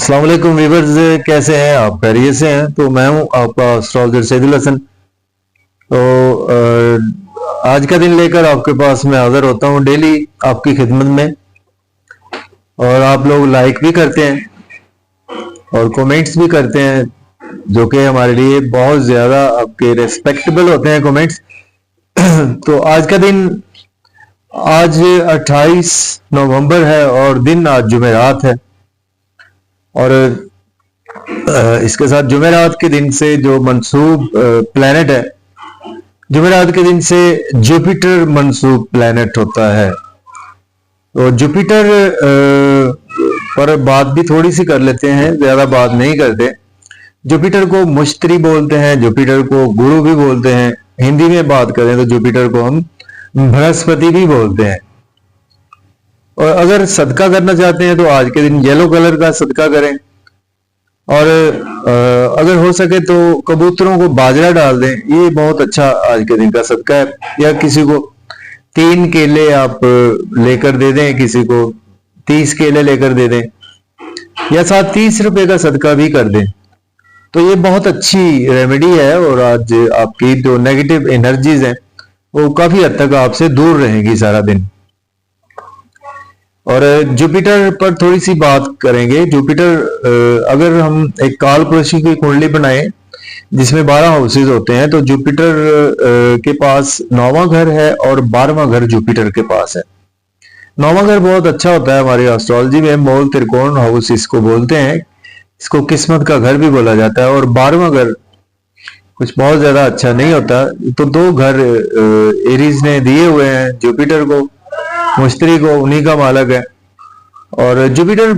अस्सलाम वालेकुम वीवर्स, कैसे हैं आप? खैरियत से हैं? तो मैं हूं आपका एस्ट्रोलॉजर सैदुल हसन। तो आज का दिन लेकर आपके पास मैं हाजिर होता हूं डेली आपकी खिदमत में। और आप लोग लाइक भी करते हैं और कमेंट्स भी करते हैं, जो कि हमारे लिए बहुत ज़्यादा आपके रेस्पेक्टेबल होते हैं कमेंट्स। तो आज का दिन, आज 28 नवंबर है और दिन आज जुमेरात है। और इसके साथ जुमेरात के दिन से जो मंसूब प्लैनेट है, जुमेरात के दिन से जुपिटर मंसूब प्लैनेट होता है। तो जुपिटर पर बात भी थोड़ी सी कर लेते हैं, ज्यादा बात नहीं करते। जुपिटर को मुश्तरी बोलते हैं, जुपिटर को गुरु भी बोलते हैं। हिंदी में बात करें तो जुपिटर को हम बृहस्पति भी बोलते हैं। और अगर सदका करना चाहते हैं तो आज के दिन येलो कलर का सदका करें। और अगर हो सके तो कबूतरों को बाजरा डाल दें, ये बहुत अच्छा आज के दिन का सदका है। या किसी को 3 केले आप लेकर दे दें, किसी को 30 केले लेकर दे दें, या साथ 30 रुपए का सदका भी कर दें। तो ये बहुत अच्छी रेमेडी है और आज आपकी जो नेगेटिव एनर्जीज हैं वो काफी हद तक आपसे दूर रहेंगी सारा दिन। और जुपिटर पर थोड़ी सी बात करेंगे। जुपिटर, अगर हम एक काल पुरुष की कुंडली बनाएं जिसमें 12 हाउसेज होते हैं, तो जुपिटर के पास 9वां घर है और 12वां घर जुपिटर के पास है। 9वां घर बहुत अच्छा होता है हमारी एस्ट्रोलॉजी में, मूल त्रिकोण हाउस इसको बोलते हैं। इसको किस्मत का घर भी बोला जाता है। और 12वां घर कुछ बहुत ज्यादा अच्छा नहीं होता। तो 2 घर एरीज ने दिए हुए हैं जुपिटर को, मुश्तरी को, उन्हीं का मालक है। और जुपिटर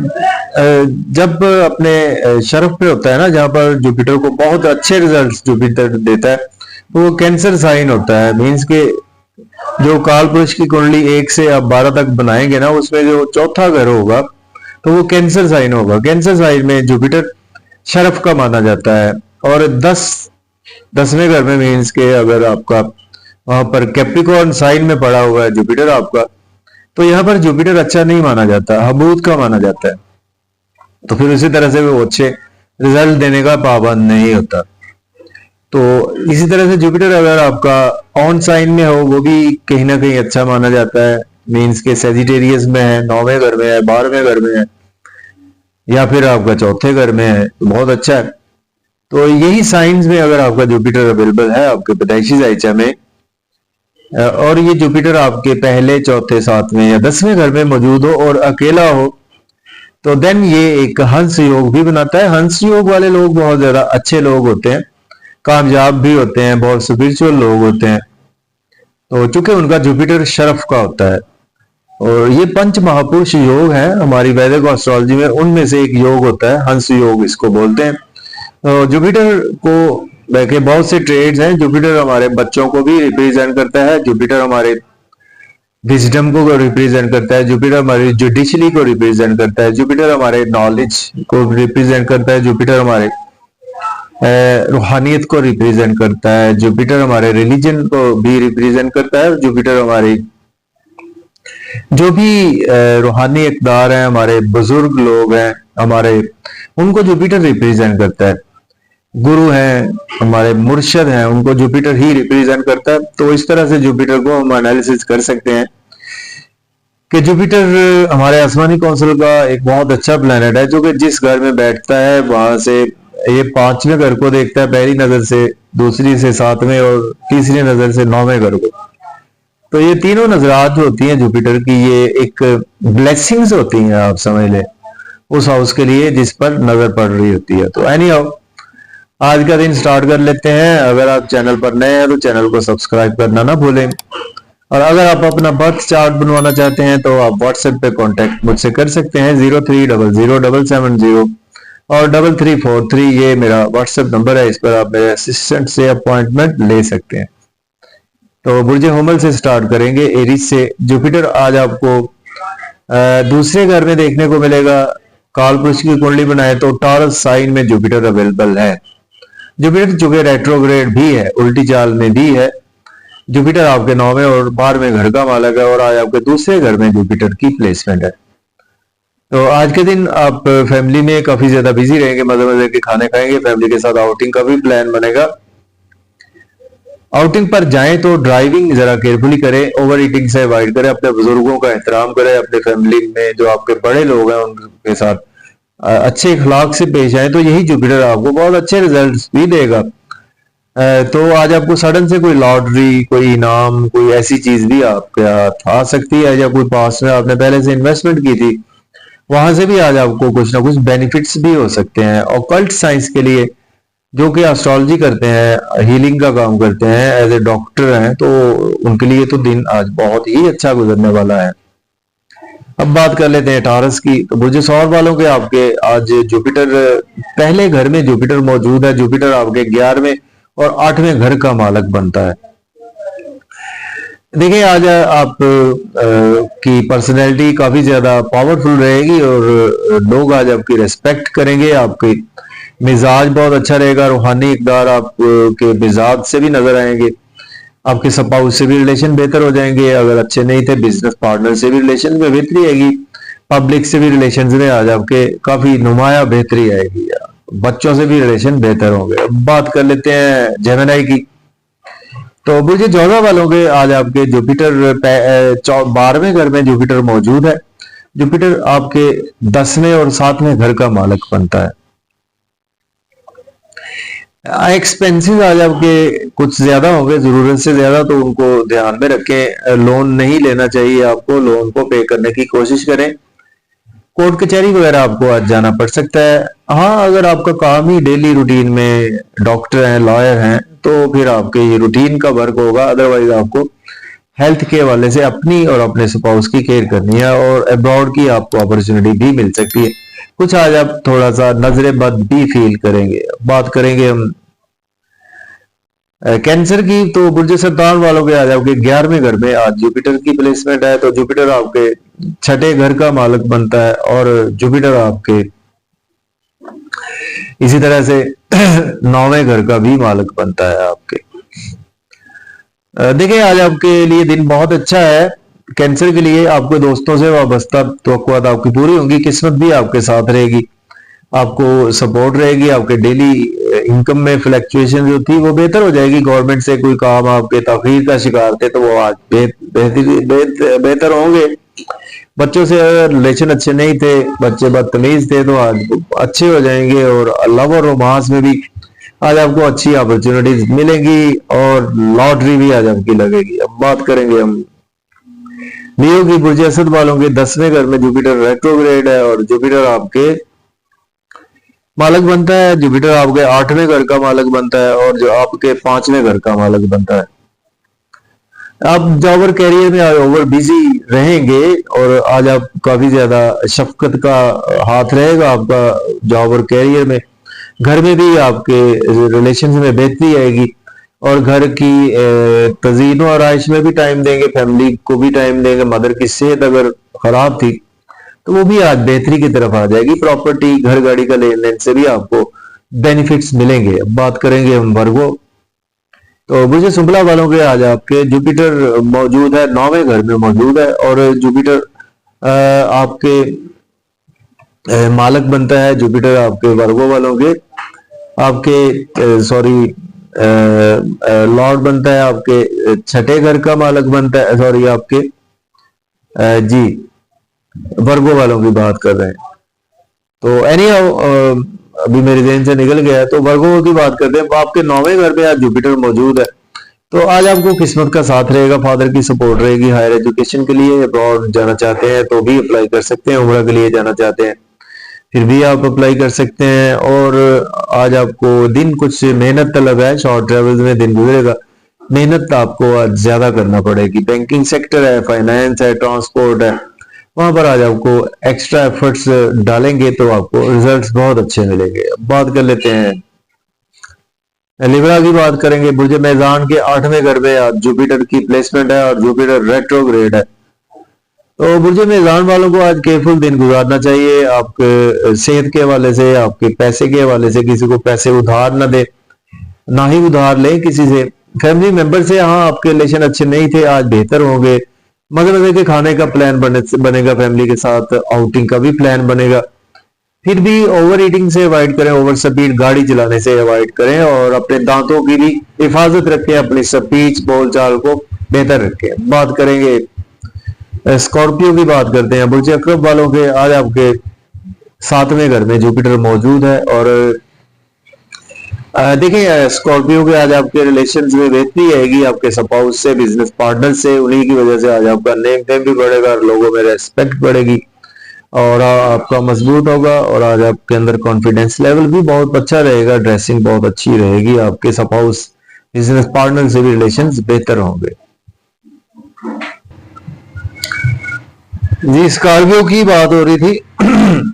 जब अपने शरफ पे होता है ना, जहां पर जुपिटर को बहुत अच्छे रिजल्ट्स जुपिटर देता है, तो वो कैंसर साइन होता है। मीन्स के जो काल पुरुष की कुंडली 1 से आप 12 तक बनाएंगे ना, उसमें जो चौथा घर होगा तो वो कैंसर साइन होगा। कैंसर साइन में जुपिटर शरफ का माना जाता है। और 10वें घर में मीन्स के अगर आपका वहां पर कैप्रिकॉर्न साइन में पड़ा हुआ है जुपिटर आपका, तो यहाँ पर जुपिटर अच्छा नहीं माना जाता, हबूत का माना जाता है। तो फिर उसी तरह से वो अच्छे रिजल्ट देने का पाबंद नहीं होता। तो इसी तरह से जुपिटर अगर आपका ऑन साइन में हो, वो भी कहीं ना कहीं अच्छा माना जाता है। मीन्स के सेजिटेरियस में है, 9वें घर में है, 12वें घर में है, या फिर आपका चौथे घर में है, तो बहुत अच्छा है। तो यही साइंस में अगर आपका जुपिटर अवेलेबल है आपके पैदाइशी जायचा में, और ये जुपिटर आपके पहले, चौथे, 7वें या 10वें घर में मौजूद हो और अकेला हो, तो देन ये एक हंस योग भी बनाता है। हंस योग वाले लोग बहुत ज्यादा अच्छे लोग होते हैं, कामयाब भी होते हैं, बहुत स्पिरिचुअल लोग होते हैं। तो चूंकि उनका जुपिटर शरफ का होता है, और ये 5 महापुरुष योग है हमारी वैदिक एस्ट्रोलॉजी में, उनमें से एक योग होता है हंस योग इसको बोलते हैं। तो जुपिटर को देखिए बहुत से ट्रेड्स हैं। जुपिटर हमारे बच्चों को भी रिप्रेजेंट करता है, जुपिटर हमारे विजडम को रिप्रेजेंट करता है, जुपिटर हमारी जुडिशली को रिप्रेजेंट करता है, जुपिटर हमारे नॉलेज को रिप्रेजेंट करता है, जुपिटर हमारे रूहानियत को रिप्रेजेंट करता है, जुपिटर हमारे रिलीजन को भी रिप्रेजेंट करता है, जुपिटर हमारे जो भी रूहानी इक़दार हैं, हमारे बुजुर्ग लोग हैं हमारे, उनको जुपिटर रिप्रेजेंट करता है। गुरु हैं, हमारे मुर्शद हैं, उनको जुपिटर ही रिप्रेजेंट करता है। तो इस तरह से जुपिटर को हम एनालिसिस कर सकते हैं कि जुपिटर हमारे आसमानी कौंसिल का एक बहुत अच्छा प्लैनेट है, जो कि जिस घर में बैठता है वहां से ये 5वें घर को देखता है पहली नजर से, दूसरी से 7वें और तीसरी नजर से 9वें घर को। तो ये तीनों नजरात जो होती हैं जुपिटर की, ये एक ब्लेसिंग्स होती हैं, आप समझ लें, उस हाउस के लिए जिस पर नजर पड़ रही होती है। तो एनी हाउ आज का दिन स्टार्ट कर लेते हैं। अगर आप चैनल पर नए हैं तो चैनल को सब्सक्राइब करना ना भूलें। और अगर आप अपना बर्थ चार्ट बनवाना चाहते हैं तो आप व्हाट्सएप पे कांटेक्ट मुझसे कर सकते हैं, 03007770 और 3343, ये मेरा व्हाट्सएप नंबर है। इस पर आप मेरे असिस्टेंट से अपॉइंटमेंट ले सकते हैं। तो बुर्ज हुमल से स्टार्ट करेंगे, एरीज से। जुपिटर आज आपको दूसरे घर में देखने को मिलेगा। काल पुरुष की कुंडली बनाए तो टॉरस साइन में जुपिटर अवेलेबल है। जुपिटर चूंकि रेट्रोग्रेड भी है, उल्टी चाल में भी है, जुपिटर आपके 9वें और 12वें घर का मालक है, और आज आपके दूसरे घर में जुपिटर की प्लेसमेंट है। तो आज के दिन आप फैमिली में काफी ज्यादा बिजी रहेंगे, मजे मजे के खाने खाएंगे, फैमिली के साथ आउटिंग का भी प्लान बनेगा। आउटिंग पर जाएं तो ड्राइविंग जरा केयरफुली करें, ओवर ईटिंग से अवॉइड करें, अपने बुजुर्गों का एहतराम करें, अपने फैमिली में जो आपके बड़े लोग हैं उनके साथ अच्छे इखलाक से पेश आए, तो यही जुपिटर आपको बहुत अच्छे रिजल्ट्स भी देगा। तो आज आपको सडन से कोई लॉटरी, कोई इनाम, कोई ऐसी चीज भी आपके हाथ आ सकती है, या कोई पास में आपने पहले से इन्वेस्टमेंट की थी वहां से भी आज आपको कुछ ना कुछ बेनिफिट्स भी हो सकते हैं। ऑकल्ट साइंस के लिए जो कि एस्ट्रोलॉजी करते हैं, हीलिंग का काम करते हैं, एज ए डॉक्टर हैं, तो उनके लिए तो दिन आज बहुत ही अच्छा गुजरने वाला है। अब बात कर लेते हैं टारस की। तो बुर्ज सौर वालों के आपके आज जुपिटर पहले घर में जुपिटर मौजूद है। जुपिटर आपके 11वें और 8वें घर का मालक बनता है। देखिए आज आप की पर्सनैलिटी काफी ज्यादा पावरफुल रहेगी और लोग आज आपकी रेस्पेक्ट करेंगे। आपके मिजाज बहुत अच्छा रहेगा, रूहानी इकदार आपके मिजाज से भी नजर आएंगे। आपके स्पाउस से भी रिलेशन बेहतर हो जाएंगे, अगर अच्छे नहीं थे बिजनेस पार्टनर से भी रिलेशन में बेहतरी आएगी। पब्लिक से भी रिलेशन में आज आपके काफी नुमाया बेहतरी आएगी, बच्चों से भी रिलेशन बेहतर होंगे। अब बात कर लेते हैं जेमिनी की। तो बुर्ज जोधा वालों के आज आपके जुपिटर 12वें घर में जुपिटर मौजूद है। जुपिटर आपके 10वें और 7वें घर का मालक बनता है। एक्सपेंसिव आज आपके कुछ ज्यादा होंगे, जरूरत से ज्यादा, तो उनको ध्यान में रखें। लोन नहीं लेना चाहिए आपको, लोन को पे करने की कोशिश करें। कोर्ट कचहरी वगैरह आपको आज जाना पड़ सकता है। हाँ, अगर आपका काम ही डेली रूटीन में डॉक्टर हैं, लॉयर हैं, तो फिर आपके ये रूटीन का वर्क होगा। अदरवाइज आपको हेल्थ के हवाले से अपनी और अपने स्पाउस की केयर करनी है, और अब्रॉड की आपको अपॉर्चुनिटी भी मिल सकती है। कुछ आज आप थोड़ा सा नजरे बद भी फील करेंगे। बात करेंगे हम कैंसर की। तो बुर्ज सरतान वालों के आज आपके 11वें घर में आज जुपिटर की प्लेसमेंट है। तो जुपिटर आपके 6ठे घर का मालक बनता है, और जुपिटर आपके इसी तरह से 9वें घर का भी मालक बनता है आपके। देखिए आज आपके लिए दिन बहुत अच्छा है। कैंसर के लिए आपके दोस्तों से वाबस्ता तवक्कुआत आपकी पूरी होंगी, किस्मत भी आपके साथ रहेगी, आपको सपोर्ट रहेगी। आपके डेली इनकम में फ्लक्चुएशन जो थी वो बेहतर हो जाएगी। गवर्नमेंट से कोई काम आपके ताखीर का शिकार थे तो वो आज बेहतर होंगे। बच्चों से अगर रिलेशन अच्छे नहीं थे, बच्चे बदतमीज थे, तो आज अच्छे हो जाएंगे। और लव और रोमांस में भी आज आपको अच्छी अपॉर्चुनिटीज मिलेंगी, और लॉटरी भी आज आपकी लगेगी। अब बात करेंगे हम लियो की। बुर्ज असद वालों के 10वें घर में जुपिटर रेट्रोग्रेड है, और जुपिटर आपके मालक बनता है। जुपिटर आपके 8वें घर का मालक बनता है, और जो आपके 5वें घर का मालक बनता है। आप जॉब और कैरियर में आज ओवर बिजी रहेंगे, और आज आप काफी ज्यादा शफकत का हाथ रहेगा आपका जॉब और कैरियर में। घर में भी आपके रिलेशन में बेहतरी आएगी, और घर की तज़ीन और आराइश में भी टाइम देंगे, फैमिली को भी टाइम देंगे। मदर की सेहत अगर खराब थी तो वो भी आज बेहतरी की तरफ आ जाएगी। प्रॉपर्टी, घर गाड़ी का लेन देन से भी आपको बेनिफिट्स मिलेंगे। अब बात करेंगे हम वर्गो। तो बुर्ज शुक्ला वालों के आज आपके जुपिटर मौजूद है, 9वें घर में मौजूद है, और जुपिटर आपके मालक बनता है। जुपिटर आपके वर्गो वालों के आपके लॉर्ड बनता है, आपके 6ठे घर का मालक बनता है। सॉरी, आपके जी वर्गो वालों की बात कर रहे हैं। तो एनी अभी मेरे ज़हन से निकल गया है। तो वर्गो की बात करते हैं। आपके 9वें घर में आज जुपिटर मौजूद है, तो आज आपको किस्मत का साथ रहेगा, फादर की सपोर्ट रहेगी। हायर एजुकेशन के लिए अब्रॉड जाना चाहते हैं तो भी अप्लाई कर सकते हैं, उम्र के लिए जाना चाहते हैं फिर भी आप अप्लाई कर सकते हैं। और आज आपको दिन कुछ मेहनत तलब है, शॉर्ट ट्रेवल्स में दिन गुजरेगा, मेहनत आपको आज ज्यादा करना पड़ेगी। बैंकिंग सेक्टर है, फाइनेंस है, ट्रांसपोर्ट है, वहां पर आज आपको एक्स्ट्रा एफर्ट्स डालेंगे तो आपको रिजल्ट्स बहुत अच्छे मिलेंगे। बात कर लेते हैं लिब्रा की। बात करेंगे बुर्ज मेज़ान के 8वें घर में आज जुपिटर की प्लेसमेंट है, और जुपिटर रेट्रोग्रेड है। तो बुर्ज मेज़ान वालों को आज केयरफुल दिन गुजारना चाहिए। आपके सेहत के हवाले से, आपके पैसे के हवाले से, किसी को पैसे उधार ना दे, ना ही उधार लें किसी से। फैमिली मेंबर से हाँ आपके रिलेशन अच्छे नहीं थे, आज बेहतर होंगे। मजे मजे के खाने का प्लान बनेगा, फैमिली के साथ आउटिंग का भी प्लान बनेगा। फिर भी ओवर ईटिंग से अवॉइड करें, ओवर स्पीड गाड़ी चलाने से अवॉइड करें, और अपने दांतों की भी हिफाजत रखें, अपनी स्पीच बोलचाल को बेहतर रखें। बात करेंगे स्कॉर्पियो की, बात करते हैं बुर्ज अकरब वालों के। आज आपके 7वें घर में जुपिटर मौजूद है, और देखिए स्कॉर्पियो के आज आपके रिलेशन में बेहतरी आएगी, आपके स्पाउस से, बिजनेस पार्टनर से। उन्हीं की वजह से आज आपका नेम फेम भी बढ़ेगा, लोगों में रेस्पेक्ट बढ़ेगी, और आपका मजबूत होगा, और आज आपके अंदर कॉन्फिडेंस लेवल भी बहुत अच्छा रहेगा, ड्रेसिंग बहुत अच्छी रहेगी, आपके स्पाउस बिजनेस पार्टनर से भी रिलेशन बेहतर होंगे। जी, स्कॉर्पियो की बात हो रही थी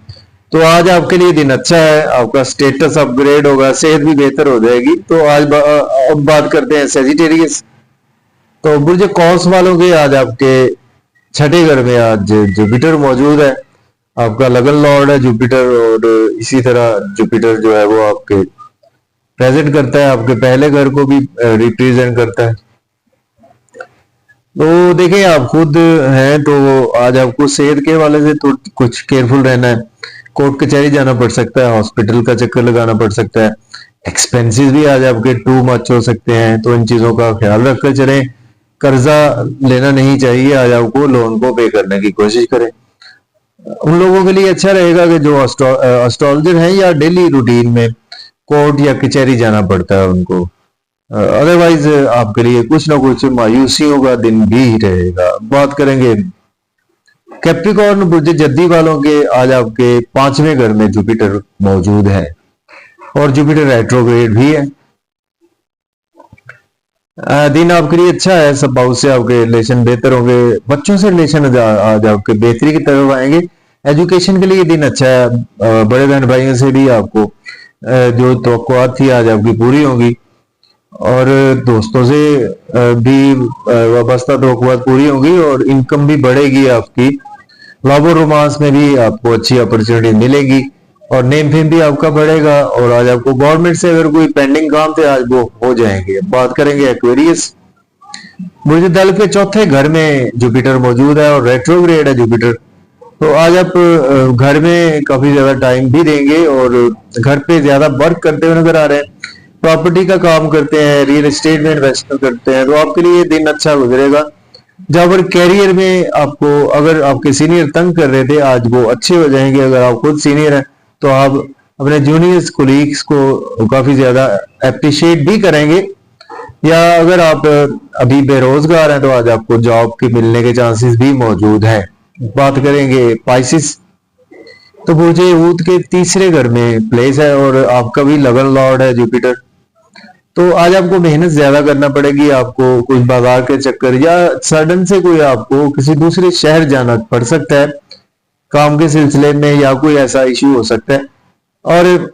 तो आज आपके लिए दिन अच्छा है, आपका स्टेटस अपग्रेड होगा, सेहत भी बेहतर हो जाएगी। तो आज अब बात करते हैं सेजिटेरियस। तो बुर्ज कौस वालों के आज आपके 6ठे घर में आज जुपिटर मौजूद है, आपका लगन लॉर्ड है जुपिटर, और इसी तरह जुपिटर जो है वो आपके प्रेजेंट करता है, आपके पहले घर को भी रिप्रेजेंट करता है। तो देखिए आप खुद हैं, तो आज आपको सेहत के हवाले से तो कुछ केयरफुल रहना है। कोर्ट कचहरी जाना पड़ सकता है, हॉस्पिटल का चक्कर लगाना पड़ सकता है, एक्सपेंसेस भी आज आपके टू मच हो सकते हैं, तो इन चीजों का ख्याल रखकर चलें। कर्जा लेना नहीं चाहिए, आज आपको लोन को पे करने की कोशिश करें। उन लोगों के लिए अच्छा रहेगा कि जो एस्ट्रोलॉजर हैं या डेली रूटीन में कोर्ट या कचहरी जाना पड़ता है उनको। अदरवाइज आपके लिए कुछ ना कुछ मायूसियों का दिन भी रहेगा। बात करेंगे कैप्रिकॉर्न बुर्ज जद्दी वालों के। आज आपके 5वें घर में जुपिटर मौजूद है, और जुपिटर रेट्रोग्रेड भी है। दिन आपके लिए अच्छा है, सब हाउस से आपके रिलेशन बेहतर होंगे, बच्चों से रिलेशन आज आपके बेहतरी की तरफ आएंगे। एजुकेशन के लिए दिन अच्छा है, बड़े बहन भाइयों से भी आपको जो तवक्कुआत थी आज आपकी पूरी होंगी, और दोस्तों से भी वाबस्ता तवक्कुआत पूरी होंगी, और इनकम भी बढ़ेगी आपकी। लव और रोमांस में भी आपको अच्छी अपॉर्चुनिटी मिलेगी, और नेम फेम भी आपका बढ़ेगा, और आज आपको गवर्नमेंट से अगर कोई पेंडिंग काम थे आज वो हो जाएंगे। बात करेंगे एक्वेरियस। बुर्ज दल के 4थे घर में जुपिटर मौजूद है, और रेट्रोग्रेड है जुपिटर। तो आज आप घर में काफी ज्यादा टाइम भी देंगे, और घर पे ज्यादा वर्क करते हुए नजर आ रहे हैं, प्रॉपर्टी का काम करते हैं, रियल एस्टेट में इन्वेस्ट करते हैं, तो आपके लिए दिन अच्छा गुजरेगा। जहां पर कैरियर में आपको अगर आपके सीनियर तंग कर रहे थे, आज वो अच्छे हो जाएंगे। अगर आप खुद सीनियर हैं तो आप अपने जूनियर्स कोलीग्स को काफी ज्यादा अप्रिशिएट भी करेंगे, या अगर आप अभी बेरोजगार हैं तो आज आपको जॉब के मिलने के चांसेस भी मौजूद हैं। बात करेंगे पाइसिस। तो बुर्जे ऊत के 3रे घर में प्लेस है, और आपका भी लगन लॉर्ड है जुपिटर। तो आज आपको मेहनत ज्यादा करना पड़ेगी, आपको कुछ बाजार के चक्कर या सडन से कोई आपको किसी दूसरे शहर जाना पड़ सकता है काम के सिलसिले में, या कोई ऐसा इश्यू हो सकता है। और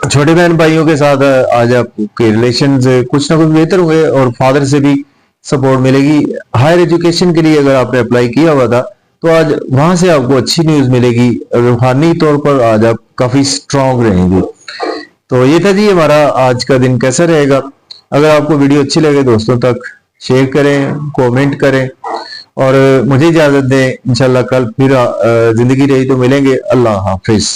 छोटे बहन भाइयों के साथ आज आपके रिलेशन कुछ ना कुछ बेहतर होंगे, और फादर से भी सपोर्ट मिलेगी। हायर एजुकेशन के लिए अगर आपने अप्लाई किया हुआ था तो आज वहां से आपको अच्छी न्यूज मिलेगी, रूहानी तौर पर आज आप काफी स्ट्रांग रहेंगे। तो ये था जी हमारा आज का दिन कैसा रहेगा। अगर आपको वीडियो अच्छी लगे दोस्तों तक शेयर करें, कमेंट करें, और मुझे इजाजत दें। इंशाल्लाह कल फिर जिंदगी रही तो मिलेंगे। अल्लाह हाफिज।